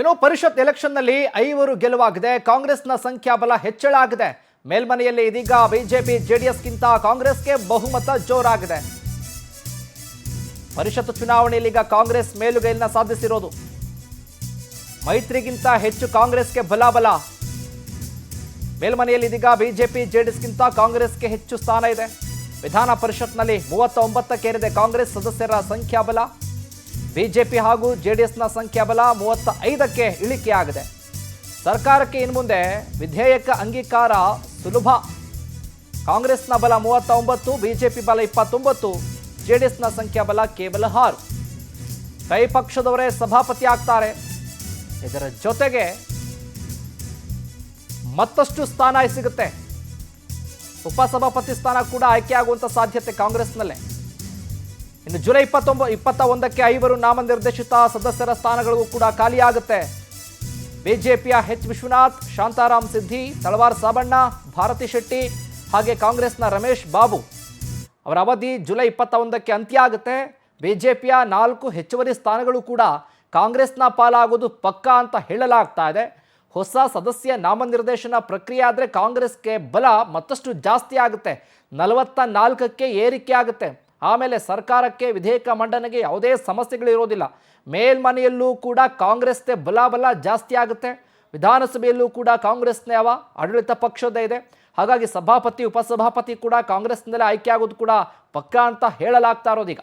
ಏನೋ ಪರಿಷತ್ ಎಲೆಕ್ಷನ್ನಲ್ಲಿ 5 ಗೆಲುವಾಗಿದೆ. ಕಾಂಗ್ರೆಸ್ನ ಸಂಖ್ಯಾಬಲ ಹೆಚ್ಚಳ ಆಗಿದೆ. ಮೇಲ್ಮನೆಯಲ್ಲಿ ಇದೀಗ ಬಿಜೆಪಿ ಜೆಡಿಎಸ್ಗಿಂತ ಕಾಂಗ್ರೆಸ್ಗೆ ಬಹುಮತ ಜೋರಾಗಿದೆ. ಪರಿಷತ್ ಚುನಾವಣೆಯಲ್ಲಿ ಈಗ ಕಾಂಗ್ರೆಸ್ ಮೇಲುಗೈಯನ್ನು ಸಾಧಿಸಿರೋದು. ಮೈತ್ರಿಗಿಂತ ಹೆಚ್ಚು ಕಾಂಗ್ರೆಸ್ಗೆ ಬಲ. ಮೇಲ್ಮನೆಯಲ್ಲಿ ಇದೀಗ ಬಿಜೆಪಿ ಜೆಡಿಎಸ್ಗಿಂತ ಕಾಂಗ್ರೆಸ್ಗೆ ಹೆಚ್ಚು ಸ್ಥಾನ ಇದೆ. ವಿಧಾನ ಪರಿಷತ್ನಲ್ಲಿ 39ಕ್ಕೇರಿದೆ ಕಾಂಗ್ರೆಸ್ ಸದಸ್ಯರ ಸಂಖ್ಯಾಬಲ. ಬಿಜೆಪಿ ಹಾಗೂ ಜೆಡಿಎಸ್ನ ಸಂಖ್ಯಾಬಲ 35ಕ್ಕೆ ಇಳಿಕೆಯಾಗಿದೆ. ಸರ್ಕಾರಕ್ಕೆ ಇನ್ನು ಮುಂದೆ ವಿಧೇಯಕ ಅಂಗೀಕಾರ ಸುಲಭ. ಕಾಂಗ್ರೆಸ್ನ ಬಲ 39, ಬಿಜೆಪಿ ಬಲ 29, ಜೆಡಿಎಸ್ನ ಸಂಖ್ಯಾಬಲ ಕೇವಲ 6. ಕೈ ಪಕ್ಷದವರೇ ಸಭಾಪತಿ ಆಗ್ತಾರೆ. ಇದರ ಜೊತೆಗೆ ಮತ್ತಷ್ಟು ಸ್ಥಾನ ಸಿಗುತ್ತೆ. ಉಪಸಭಾಪತಿ ಸ್ಥಾನ ಕೂಡ ಆಯ್ಕೆಯಾಗುವಂಥ ಸಾಧ್ಯತೆ ಕಾಂಗ್ರೆಸ್ನಲ್ಲೇ. ಇನ್ನು ಜುಲೈ 21ಕ್ಕೆ 5 ನಾಮನಿರ್ದೇಶಿತ ಸದಸ್ಯರ ಸ್ಥಾನಗಳಿಗೂ ಕೂಡ ಖಾಲಿಯಾಗುತ್ತೆ. ಬಿಜೆಪಿಯ ಎಚ್ ವಿಶ್ವನಾಥ್, ಶಾಂತಾರಾಮ್ ಸಿದ್ದಿ, ತಳವಾರ್ ಸಾಬಣ್ಣ, ಭಾರತಿ ಶೆಟ್ಟಿ ಹಾಗೆ ಕಾಂಗ್ರೆಸ್ನ ರಮೇಶ್ ಬಾಬು ಅವರ ಅವಧಿ ಜುಲೈ 21ಕ್ಕೆ ಅಂತ್ಯ ಆಗುತ್ತೆ. ಬಿಜೆಪಿಯ 4 ಹೆಚ್ಚುವರಿ ಸ್ಥಾನಗಳು ಕೂಡ ಕಾಂಗ್ರೆಸ್ನ ಪಾಲಾಗೋದು ಪಕ್ಕಾ ಅಂತ ಹೇಳಲಾಗ್ತಾ ಇದೆ. ಹೊಸ ಸದಸ್ಯ ನಾಮನಿರ್ದೇಶನ ಪ್ರಕ್ರಿಯೆ ಆದರೆ ಕಾಂಗ್ರೆಸ್ಗೆ ಬಲ ಮತ್ತಷ್ಟು ಜಾಸ್ತಿ ಆಗುತ್ತೆ. 44ಕ್ಕೆ ಏರಿಕೆ ಆಗುತ್ತೆ. ಆಮೇಲೆ ಸರ್ಕಾರಕ್ಕೆ ವಿಧೇಯಕ ಮಂಡನೆಗೆ ಯಾವುದೇ ಸಮಸ್ಯೆಗಳಿರೋದಿಲ್ಲ. ಮೇಲ್ಮನೆಯಲ್ಲೂ ಕೂಡ ಕಾಂಗ್ರೆಸ್ಗೆ ಬಲ ಜಾಸ್ತಿ ಆಗುತ್ತೆ. ವಿಧಾನಸಭೆಯಲ್ಲೂ ಕೂಡ ಕಾಂಗ್ರೆಸ್ನೇ ಆಡಳಿತ ಪಕ್ಷದೇ ಇದೆ. ಹಾಗಾಗಿ ಸಭಾಪತಿ ಉಪಸಭಾಪತಿ ಕೂಡ ಕಾಂಗ್ರೆಸ್ನಲ್ಲೇ ಆಯ್ಕೆ ಆಗೋದು ಕೂಡ ಪಕ್ಕಾ ಅಂತ ಹೇಳಲಾಗ್ತಾ ಇರೋದೀಗ.